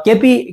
KP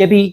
KP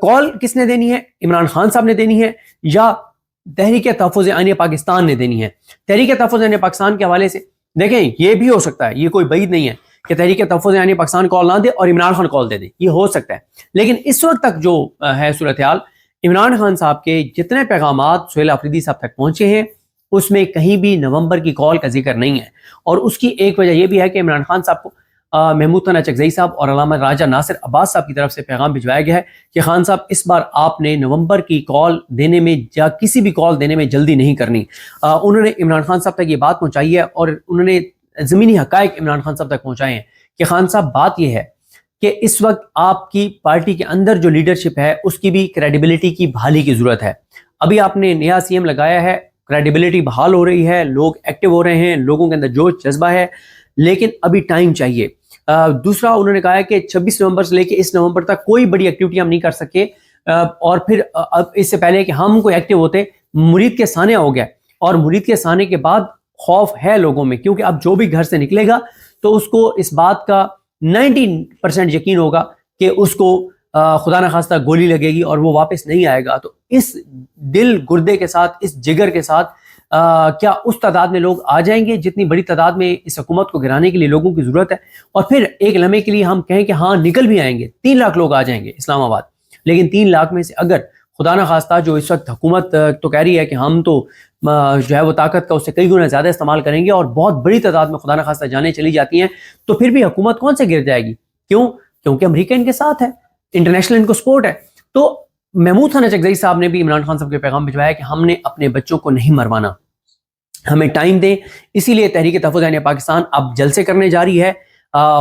کال کس نے دینی ہے؟ عمران خان صاحب نے دینی ہے یا تحریک تحفظ آئین پاکستان نے دینی ہے؟ تحریک تحفظ آئین پاکستان کے حوالے سے دیکھیں یہ بھی ہو سکتا ہے، یہ کوئی بعید نہیں ہے کہ تحریک تحفظ آئین پاکستان کال نہ دے اور عمران خان کال دے دے، یہ ہو سکتا ہے. لیکن اس وقت تک جو ہے صورتحال، عمران خان صاحب کے جتنے پیغامات سہیل آفریدی صاحب تک پہنچے ہیں اس میں کہیں بھی نومبر کی کال کا ذکر نہیں ہے. اور اس کی ایک وجہ یہ بھی ہے کہ عمران خان صاحب کو محمود ثنا چکزئی صاحب اور علامہ راجہ ناصر عباس صاحب کی طرف سے پیغام بھجوایا گیا ہے کہ خان صاحب اس بار آپ نے نومبر کی کال دینے میں یا کسی بھی کال دینے میں جلدی نہیں کرنی. انہوں نے عمران خان صاحب تک یہ بات پہنچائی ہے اور انہوں نے زمینی حقائق عمران خان صاحب تک پہنچائے ہیں کہ خان صاحب بات یہ ہے کہ اس وقت آپ کی پارٹی کے اندر جو لیڈرشپ ہے اس کی بھی کریڈیبلٹی کی بحالی کی ضرورت ہے. ابھی آپ نے نیا سی ایم لگایا ہے، کریڈیبلٹی بحال ہو رہی ہے، لوگ ایکٹیو ہو رہے ہیں، لوگوں کے اندر جوش جذبہ ہے، لیکن ابھی ٹائم چاہیے. دوسرا انہوں نے کہا ہے کہ 26 نومبر سے لے کے اس نومبر تک کوئی بڑی ایکٹیویٹی ہم نہیں کر سکے، اور پھر اب اس سے پہلے کہ ہم کوئی ایکٹیو ہوتے مرید کے سانحہ ہو گیا، اور مرید کے سانحے کے بعد خوف ہے لوگوں میں، کیونکہ اب جو بھی گھر سے نکلے گا تو اس کو اس بات کا 90% یقین ہوگا کہ اس کو خدا نخواستہ گولی لگے گی اور وہ واپس نہیں آئے گا. تو اس دل گردے کے ساتھ، اس جگر کے ساتھ کیا اس تعداد میں لوگ آ جائیں گے جتنی بڑی تعداد میں اس حکومت کو گرانے کے لیے لوگوں کی ضرورت ہے؟ اور پھر ایک لمحے کے لیے ہم کہیں کہ ہاں نکل بھی آئیں گے، 3 لاکھ لوگ آ جائیں گے اسلام آباد، لیکن 3 لاکھ میں سے اگر خدا نخواستہ جو اس وقت حکومت تو کہہ رہی ہے کہ ہم تو جو ہے وہ طاقت کا اس سے کئی گنا زیادہ استعمال کریں گے اور بہت بڑی تعداد میں خدا نخواستہ جانیں چلی جاتی ہیں، تو پھر بھی حکومت کون سے گر جائے گی؟ کیوں؟ کیونکہ امریکہ ان کے ساتھ ہے، انٹرنیشنل ان کو سپورٹ ہے. تو محمود ثنا چکزئی صاحب نے بھی عمران خان صاحب کے پیغام بھجوایا کہ ہم نے اپنے بچوں کو نہیں مروانا، ہمیں ٹائم دیں. اسی لیے تحریک تحفظ آئین پاکستان اب جلسے کرنے جا رہی ہے،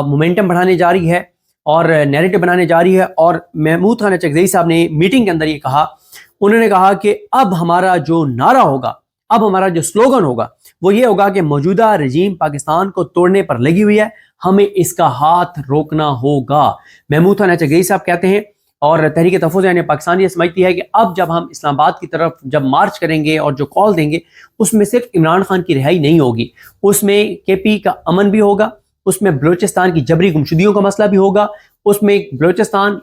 مومنٹم بڑھانے جا رہی ہے اور نیریٹو بنانے جا رہی ہے. اور محمود ثنا چکزئی صاحب نے میٹنگ کے اندر یہ کہا، انہوں نے کہا کہ اب ہمارا جو نعرہ ہوگا، اب ہمارا جو سلوگن ہوگا وہ یہ ہوگا کہ موجودہ رجیم پاکستان کو توڑنے پر لگی ہوئی ہے، ہمیں اس کا ہاتھ روکنا ہوگا. محمود ثنا چکزئی صاحب کہتے ہیں اور تحریک تحفظ آئین پاکستان یہ سمجھتی ہے کہ اب جب ہم اسلام آباد کی طرف جب مارچ کریں گے اور جو کال دیں گے اس میں صرف عمران خان کی رہائی نہیں ہوگی، اس میں کے پی کا امن بھی ہوگا، اس میں بلوچستان کی جبری گمشدگیوں کا مسئلہ بھی ہوگا، اس میں بلوچستان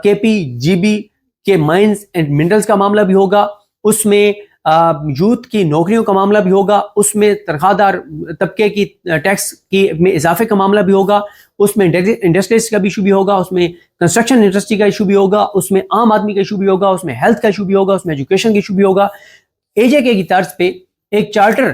کے پی جی بی کے مائنز اینڈ منرلز کا معاملہ بھی ہوگا، اس میں یوتھ کی نوکریوں کا معاملہ بھی ہوگا، اس میں تنخواہ دار طبقے کی ٹیکس کی میں اضافے کا معاملہ بھی ہوگا، اس میں انڈسٹریز کا بھی ایشو بھی ہوگا، اس میں کنسٹرکشن انڈسٹری کا ایشو بھی ہوگا، اس میں عام آدمی کا ایشو بھی ہوگا، اس میں ہیلتھ کا ایشو بھی ہوگا، اس میں ایجوکیشن کا ایشو بھی ہوگا. اے جے کے کی طرز پہ ایک چارٹر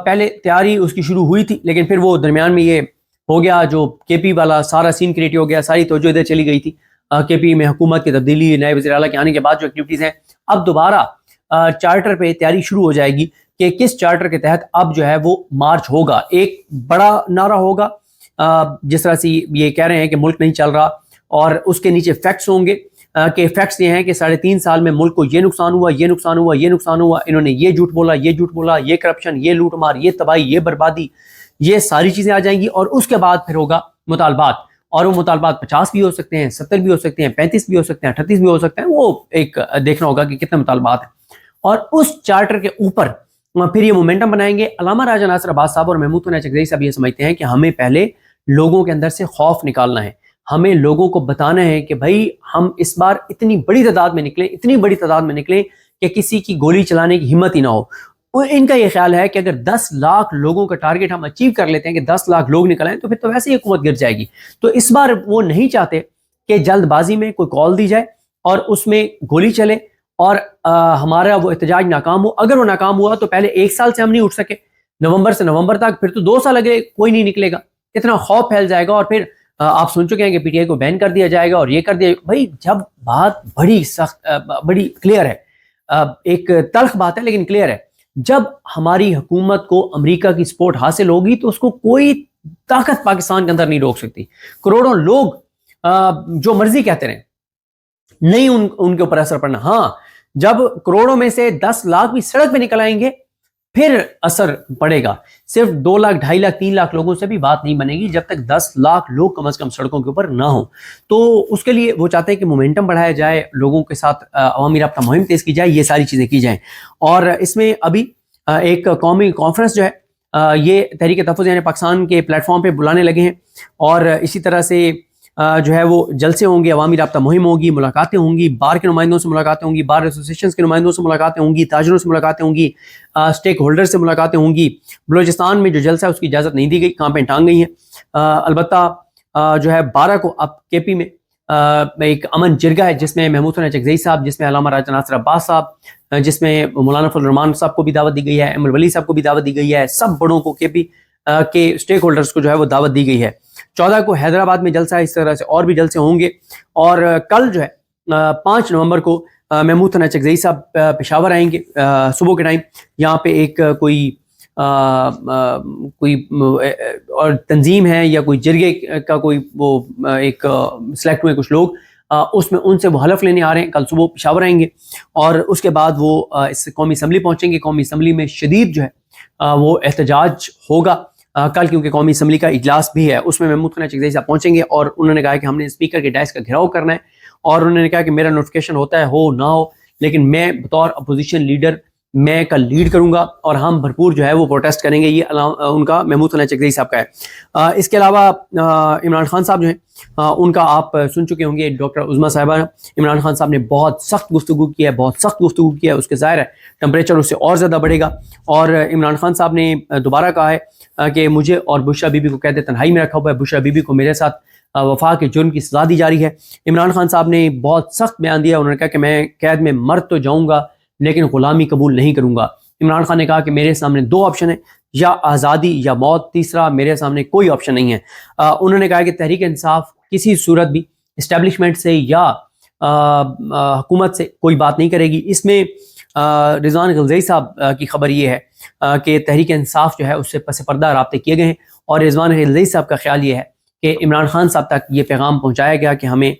پہلے تیاری اس کی شروع ہوئی تھی، لیکن پھر وہ درمیان میں یہ ہو گیا، جو کے پی والا سارا سین کریٹ ہو گیا، ساری توجہ ادھر چلی گئی تھی. کے پی میں حکومت کی تبدیلی، نئے وزیر اعلیٰ کے آنے کے بعد جو ایکٹیویٹیز ہیں، اب دوبارہ چارٹر پہ تیاری شروع ہو جائے گی کہ کس چارٹر کے تحت اب جو ہے وہ مارچ ہوگا. ایک بڑا نعرہ ہوگا جس طرح سے یہ کہہ رہے ہیں کہ ملک نہیں چل رہا، اور اس کے نیچے فیکٹس ہوں گے کہ فیکٹس یہ ہیں کہ 3.5 سال میں ملک کو یہ نقصان ہوا، یہ نقصان ہوا، یہ نقصان ہوا، انہوں نے یہ جھوٹ بولا، یہ جھوٹ بولا، یہ کرپشن، یہ لوٹ مار، یہ تباہی، یہ بربادی، یہ ساری چیزیں آ جائیں گی. اور اس کے بعد پھر ہوگا مطالبات، اور وہ مطالبات 50 بھی ہو سکتے ہیں، 70 بھی ہو سکتے ہیں، 35 بھی ہو سکتے ہیں، 38 بھی ہو سکتے ہیں، وہ ایک دیکھنا ہوگا کہ کتنے مطالبات ہیں. اور اس چارٹر کے اوپر پھر یہ مومنٹم بنائیں گے. علامہ راجہ ناصر عباس صاحب اور محمود ثنا چکزئی صاحب یہ سمجھتے ہیں کہ ہمیں پہلے لوگوں کے اندر سے خوف نکالنا ہے، ہمیں لوگوں کو بتانا ہے کہ بھائی ہم اس بار اتنی بڑی تعداد میں نکلیں، اتنی بڑی تعداد میں نکلیں کہ کسی کی گولی چلانے کی ہمت ہی نہ ہو. ان کا یہ خیال ہے کہ اگر 10 لاکھ لوگوں کا ٹارگٹ ہم اچیو کر لیتے ہیں کہ 10 لاکھ لوگ نکل آئیں تو پھر تو ویسے ہی حکومت گر جائے گی. تو اس بار وہ نہیں چاہتے کہ جلد بازی میں کوئی کال دی جائے اور اس میں گولی چلے اور ہمارا وہ احتجاج ناکام ہو. اگر وہ ناکام ہوا تو پہلے 1 سال سے ہم نہیں اٹھ سکے، نومبر سے نومبر تک، پھر تو 2 سال لگے، کوئی نہیں نکلے گا، اتنا خوف پھیل جائے گا. اور پھر آپ سن چکے ہیں کہ پی ٹی آئی کو بین کر دیا جائے گا اور یہ کر دیا. بھائی جب بات بڑی سخت، بڑی کلیئر ہے، ایک تلخ بات ہے لیکن کلیئر ہے، جب ہماری حکومت کو امریکہ کی سپورٹ حاصل ہوگی تو اس کو کوئی طاقت پاکستان کے اندر نہیں روک سکتی. کروڑوں لوگ جو مرضی کہتے رہیں، نہیں ان کے اوپر اثر پڑنا. ہاں جب کروڑوں میں سے 10 لاکھ بھی سڑک پہ نکل آئیں گے پھر اثر پڑے گا. صرف 2 لاکھ، 2.5 لاکھ، 3 لاکھ لوگوں سے بھی بات نہیں بنے گی جب تک 10 لاکھ لوگ کم از کم سڑکوں کے اوپر نہ ہوں. تو اس کے لیے وہ چاہتے ہیں کہ مومنٹم بڑھایا جائے، لوگوں کے ساتھ عوامی رابطہ مہم تیز کی جائے، یہ ساری چیزیں کی جائیں. اور اس میں ابھی ایک قومی کانفرنس جو ہے یہ تحریک تحفظ آئین پاکستان کے پلیٹ فارم پہ بلانے لگے ہیں. اور اسی طرح سے جو ہے وہ جلسے ہوں گے، عوامی رابطہ مہم ہوگی، ملاقاتیں ہوں گی، بار کے نمائندوں سے ملاقاتیں ہوں گی، بار ایسوسیشنز کے نمائندوں سے ملاقاتیں ہوں گی، تاجروں سے ملاقاتیں ہوں گی، اسٹیک ہولڈر سے ملاقاتیں ہوں گی۔ بلوچستان میں جو جلسہ ہے اس کی اجازت نہیں دی گئی، کانپیں ٹانگ گئی ہیں۔ البتہ جو ہے 12 کو اب کے پی میں ایک امن جرگہ ہے جس میں محمود حسن چکزئی صاحب، جس میں علامہ راجہ ناصر عباس صاحب، جس میں مولانا فضل الرحمان صاحب کو بھی دعوت دی گئی ہے، احمد ولی صاحب کو بھی دعوت دی گئی ہے، سب بڑوں کو کے پی کے اسٹیک ہولڈرز کو جو ہے وہ دعوت دی گئی ہے۔ 14 کو حیدرآباد میں جلسہ ہے، اس طرح سے اور بھی جلسے ہوں گے۔ اور کل جو ہے 5 نومبر کو محمود حسن چکزئی صاحب پشاور آئیں گے صبح کے ٹائم۔ یہاں پہ ایک کوئی اور تنظیم ہے یا کوئی جرگے کا کوئی وہ ایک سلیکٹ ہوئے کچھ لوگ، اس میں ان سے وہ حلف لینے آ رہے ہیں، کل صبح پشاور آئیں گے۔ اور اس کے بعد وہ اس قومی اسمبلی پہنچیں گے۔ قومی اسمبلی میں شدید جو ہے وہ احتجاج ہوگا کل، کیونکہ قومی اسمبلی کا اجلاس بھی ہے، اس میں محمود حسن چکزئی صاحب پہنچیں گے۔ اور انہوں نے کہا کہ ہم نے اسپیکر کے ڈائس کا گھیراؤ کرنا ہے، اور انہوں نے کہا کہ میرا نوٹیفیکیشن ہوتا ہے ہو نہ ہو، لیکن میں بطور اپوزیشن لیڈر میں کل لیڈ کروں گا اور ہم بھرپور جو ہے وہ پروٹیسٹ کریں گے۔ یہ ان کا محمود حسن چکزئی صاحب کا ہے۔ اس کے علاوہ عمران خان صاحب جو ہیں ان کا آپ سن چکے ہوں گے، ڈاکٹر عظمیٰ صاحبہ، عمران خان صاحب نے بہت سخت گفتگو کی ہے، بہت سخت گفتگو کی ہے، اس کے ظاہر ہے ٹمپریچر اس سے اور زیادہ بڑھے گا۔ اور عمران خان صاحب نے دوبارہ کہا ہے کہ مجھے اور بشرا بی بی کو قید تنہائی میں رکھا ہوا ہے، بشرا بی بی کو میرے ساتھ وفا کے جرم کی سزا دی جا رہی ہے۔ عمران خان صاحب نے بہت سخت بیان دیا، انہوں نے کہا کہ میں قید میں مر تو جاؤں گا لیکن غلامی قبول نہیں کروں گا۔ عمران خان نے کہا کہ میرے سامنے 2 آپشن ہیں، یا آزادی یا موت، تیسرا میرے سامنے کوئی آپشن نہیں ہے۔ انہوں نے کہا کہ تحریک انصاف کسی صورت بھی اسٹیبلشمنٹ سے یا حکومت سے کوئی بات نہیں کرے گی۔ اس میں رضوان غلزئی صاحب کی خبر یہ ہے کہ تحریک انصاف جو ہے اس سے پس پردہ رابطے کیے گئے ہیں، اور رضوان غلزئی صاحب کا خیال یہ ہے کہ عمران خان صاحب تک یہ پیغام پہنچایا گیا کہ ہمیں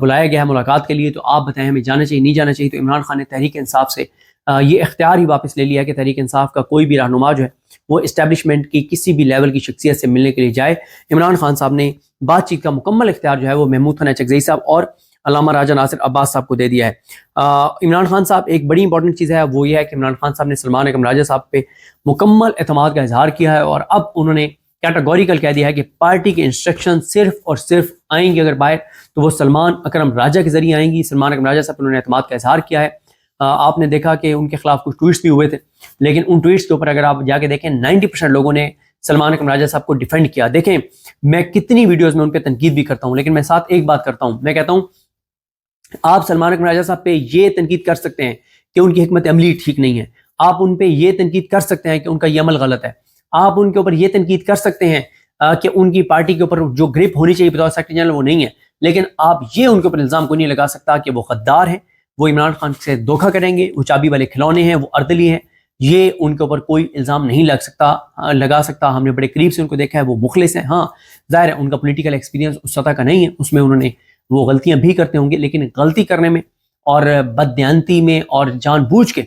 بلایا گیا ہے ملاقات کے لیے، تو آپ بتائیں ہمیں جانا چاہیے نہیں جانا چاہیے۔ تو عمران خان نے تحریک انصاف سے یہ اختیار ہی واپس لے لیا کہ تحریک انصاف کا کوئی بھی رہنما جو ہے وہ اسٹیبلشمنٹ کی کسی بھی لیول کی شخصیت سے ملنے کے لیے جائے۔ عمران خان صاحب نے بات چیت کا مکمل اختیار جو ہے وہ محمود حسن چکزئی صاحب اور علامہ راجہ ناصر عباس صاحب کو دے دیا ہے۔ عمران خان صاحب ایک بڑی امپورٹنٹ چیز ہے وہ یہ ہے کہ عمران خان صاحب نے سلمان اکرم راجہ صاحب پہ مکمل اعتماد کا اظہار کیا ہے، اور اب انہوں نے کیٹاگوریکل کہہ دیا ہے کہ پارٹی کے انسٹرکشن صرف اور صرف آئیں گے اگر باہر تو وہ سلمان اکرم راجہ کے ذریعے آئیں گی۔ سلمان اکرم راجہ صاحب انہوں نے اعتماد کا اظہار کیا ہے۔ آپ نے دیکھا کہ ان کے خلاف کچھ ٹویٹس بھی ہوئے تھے، لیکن ان ٹویٹس کے اوپر اگر آپ جا کے دیکھیں 90% لوگوں نے سلمان اکرم راجہ صاحب کو ڈیفینڈ کیا۔ دیکھیں میں کتنی ویڈیوز میں ان پہ تنقید بھی کرتا ہوں، لیکن میں ساتھ ایک بات کرتا ہوں، میں کہتا ہوں آپ سلمان اکرم راجہ صاحب پہ یہ تنقید کر سکتے ہیں کہ ان کی حکمت عملی ٹھیک نہیں ہے، آپ ان پہ یہ تنقید کر سکتے ہیں کہ ان کا یہ عمل غلط ہے، آپ ان کے اوپر یہ تنقید کر سکتے ہیں کہ ان کی پارٹی کے اوپر جو گرپ ہونی چاہیے بطور سیکرٹری جنرل وہ نہیں ہے، لیکن آپ یہ ان کے اوپر الزام کو نہیں لگا سکتا کہ وہ غدار ہیں، وہ عمران خان سے دھوکہ کریں گے، وہ چابی والے کھلونے ہیں، وہ اردلی ہیں، یہ ان کے اوپر کوئی الزام نہیں لگا سکتا۔ ہم نے بڑے قریب سے ان کو دیکھا ہے، وہ مخلص ہیں۔ ہاں ظاہر ہے ان کا پولیٹیکل ایکسپیرینس اس سطح کا نہیں ہے، اس میں انہوں نے وہ غلطیاں بھی کرتے ہوں گے، لیکن غلطی کرنے میں اور بددیانتی میں اور جان بوجھ کے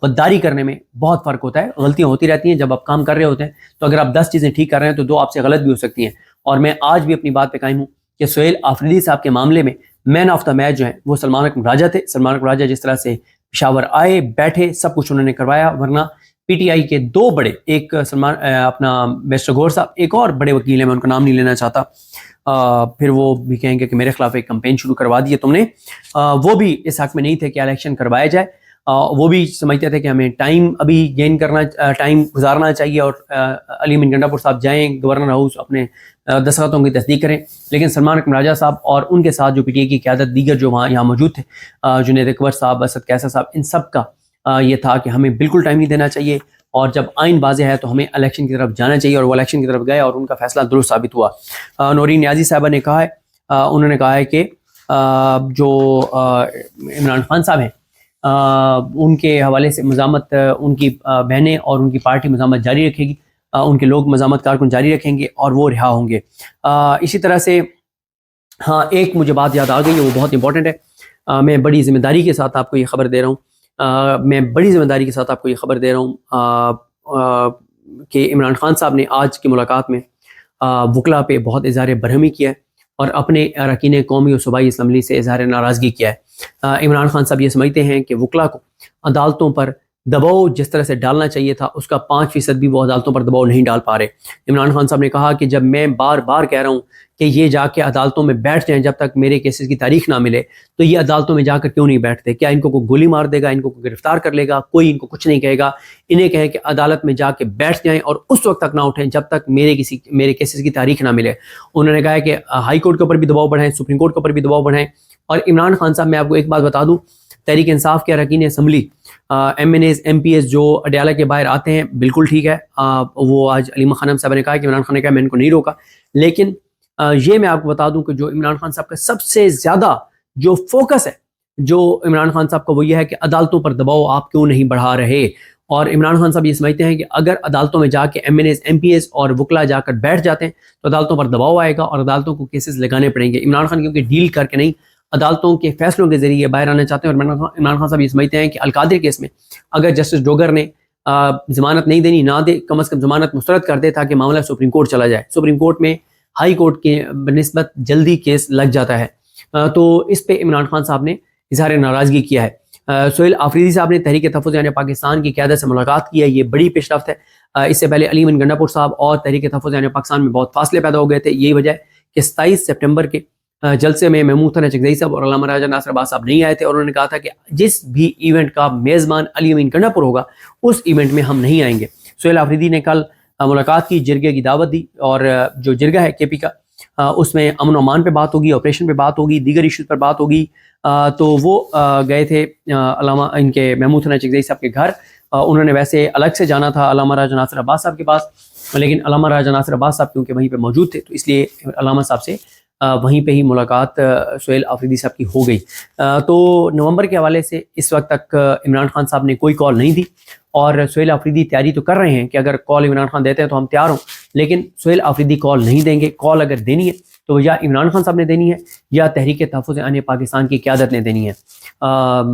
غداری کرنے میں بہت فرق ہوتا ہے۔ غلطیاں ہوتی رہتی ہیں، جب آپ کام کر رہے ہوتے ہیں تو اگر آپ 10 چیزیں ٹھیک کر رہے ہیں تو 2 آپ سے غلط بھی ہو سکتی ہیں۔ اور میں آج بھی اپنی بات پہ قائم ہوں کہ سہیل آفریدی صاحب کے معاملے میں مین آف دا میچ جو ہیں وہ سلمان اکرم راجہ تھے۔ سلمان اکرم راجہ جس طرح سے پشاور آئے، بیٹھے، سب کچھ انہوں نے کروایا، ورنہ پی ٹی آئی کے 2 بڑے، ایک اپنا مسٹر گور صاحب، ایک اور بڑے وکیل ہیں، میں ان کا نام نہیں لینا چاہتا، پھر وہ بھی کہیں گے کہ میرے خلاف ایک کمپین شروع کروا دی ہے تم نے، وہ بھی اس حق میں نہیں تھے کہ الیکشن کروایا جائے۔ وہ بھی سمجھتے تھے کہ ہمیں ٹائم ابھی گین کرنا، ٹائم گزارنا چاہیے، اور علی امین گنڈا پور صاحب جائیں گورنر ہاؤس اپنے دستخطوں کی تصدیق کریں، لیکن سلمان اکرم راجہ صاحب اور ان کے ساتھ جو پی ٹی آئی کی قیادت دیگر جو یہاں موجود تھے، جنید اکبر صاحب، اسد کیسر صاحب، ان سب کا یہ تھا کہ ہمیں بالکل ٹائم نہیں دینا چاہیے، اور جب آئین واضح ہے تو ہمیں الیکشن کی طرف جانا چاہیے، اور وہ الیکشن کی طرف گئے اور ان کا فیصلہ درست ثابت ہوا۔ نورین نیازی صاحبہ نے کہا ہے، انہوں نے کہا ہے کہ جو عمران خان صاحب ہیں ان کے حوالے سے مزاحمت ان کی بہنیں اور ان کی پارٹی مزاحمت جاری رکھے گی، ان کے لوگ مزاحمت کارکن جاری رکھیں گے اور وہ رہا ہوں گے۔ اسی طرح سے ہاں ایک مجھے بات یاد آ گئی ہے، وہ بہت امپورٹنٹ ہے، میں بڑی ذمہ داری کے ساتھ آپ کو یہ خبر دے رہا ہوں، میں بڑی ذمہ داری کے ساتھ آپ کو یہ خبر دے رہا ہوں کہ عمران خان صاحب نے آج کی ملاقات میں وکلا پہ بہت اظہار برہمی کیا ہے اور اپنے اراکین قومی و صوبائی اسمبلی سے اظہار ناراضگی کیا ہے۔ عمران خان صاحب یہ سمجھتے ہیں کہ وکلا کو عدالتوں پر دباؤ جس طرح سے ڈالنا چاہیے تھا اس کا 5% بھی وہ عدالتوں پر دباؤ نہیں ڈال پا رہے۔ عمران خان صاحب نے کہا کہ جب میں بار بار کہہ رہا ہوں کہ یہ جا کے عدالتوں میں بیٹھ جائیں جب تک میرے کیسز کی تاریخ نہ ملے، تو یہ عدالتوں میں جا کر کیوں نہیں بیٹھتے؟ کیا ان کو کوئی گولی مار دے گا، ان کو کوئی گرفتار کر لے گا؟ کوئی ان کو کچھ نہیں کہے گا۔ انہیں کہیں کہ عدالت میں جا کے بیٹھ جائیں اور اس وقت تک نہ اٹھیں جب تک میرے کیسز کی تاریخ نہ ملے۔ انہوں نے کہا کہ ہائی کورٹ کے اوپر بھی دباؤ بڑھائیں، سپریم کورٹ کے اوپر بھی دباؤ بڑھائیں۔ اور عمران خان صاحب، میں آپ کو ایک بات بتا دوں، تحریک انصاف کے اراکین اسمبلی MNAs MPAs جو اڈیالہ کے باہر آتے ہیں، بالکل ٹھیک ہے، وہ آج علیمہ خانم صاحب نے کہا کہ عمران خان نے کہا میں ان کو نہیں روکا، لیکن یہ میں آپ کو بتا دوں کہ جو عمران خان صاحب کا سب سے زیادہ جو فوکس ہے جو عمران خان صاحب کا، وہ یہ ہے کہ عدالتوں پر دباؤ آپ کیوں نہیں بڑھا رہے۔ اور عمران خان صاحب یہ سمجھتے ہیں کہ اگر عدالتوں میں جا کے MNAs MPAs اور وکلا جا کر بیٹھ جاتے ہیں تو عدالتوں پر دباؤ آئے گا اور عدالتوں کو کیسز لگانے پڑیں گے۔ عمران خان کیونکہ ڈیل کر کے نہیں، عدالتوں کے فیصلوں کے ذریعے باہر آنا چاہتے ہیں، اور عمران خان صاحب یہ سمجھتے ہیں کہ القادر کیس میں اگر جسٹس ڈوگر نے ضمانت نہیں دینی، نہ دے، کم از کم ضمانت مسترد کر دے تاکہ معاملہ سپریم کورٹ چلا جائے۔ سپریم کورٹ میں ہائی کورٹ کے بنسبت جلدی کیس لگ جاتا ہے، تو اس پہ عمران خان صاحب نے اظہار ناراضگی کیا ہے۔ سہیل آفریدی صاحب نے تحریک تحفظ یعنی پاکستان کی قیادت سے ملاقات کی ہے، یہ بڑی پیش رفت ہے۔ اس سے پہلے علی امین گنڈا پور صاحب اور تحریک تحفظ یعنی پاکستان میں بہت فاصلے پیدا ہو گئے تھے۔ یہی وجہ ہے کہ 27 سپٹمبر کے جلسے میں محمود خان چکزئی صاحب اور علامہ راجہ ناصر عباس صاحب نہیں آئے تھے، اور انہوں نے کہا تھا کہ جس بھی ایونٹ کا میزبان علی امین گنڈا پور ہوگا اس ایونٹ میں ہم نہیں آئیں گے۔ سہیل آفریدی نے کل ملاقات کی، جرگے کی دعوت دی، اور جو جرگہ ہے کے پی کا، اس میں امن و امان پہ بات ہوگی، آپریشن پہ بات ہوگی، دیگر ایشوز پر بات ہوگی۔ تو وہ گئے تھے علامہ ان کے محمود خان چکزئی صاحب کے گھر۔ انہوں نے ویسے الگ سے جانا تھا علامہ راجہ ناصر عباس صاحب کے پاس، لیکن علامہ راجہ ناصر عباس صاحب کیونکہ وہیں پہ موجود تھے تو اس لیے علامہ صاحب سے وہیں پہ ہی ملاقات سہیل آفریدی صاحب کی ہو گئی۔ تو نومبر کے حوالے سے اس وقت تک عمران خان صاحب نے کوئی کال نہیں دی، اور سہیل آفریدی تیاری تو کر رہے ہیں کہ اگر کال عمران خان دیتے ہیں تو ہم تیار ہوں، لیکن سہیل آفریدی کال نہیں دیں گے۔ کال اگر دینی ہے تو یا عمران خان صاحب نے دینی ہے یا تحریک تحفظ یعنی پاکستان کی قیادت نے دینی ہے۔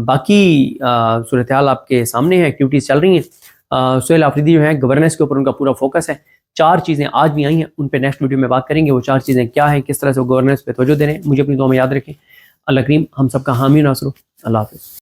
باقی صورتحال آپ کے سامنے ہے، ایکٹیویٹیز چل رہی ہیں۔ سہیل آفریدی جو ہیں گورننس کے اوپر ان کا پورا فوکس ہے۔ 4 چیزیں آج بھی آئی ہیں، ان پہ نیکسٹ ویڈیو میں بات کریں گے، وہ 4 چیزیں کیا ہیں، کس طرح سے وہ گورننس پہ توجہ دے رہے ہیں۔ مجھے اپنی دعا میں یاد رکھیں۔ اللہ کریم ہم سب کا حامی و ناصر ہو۔ اللہ حافظ۔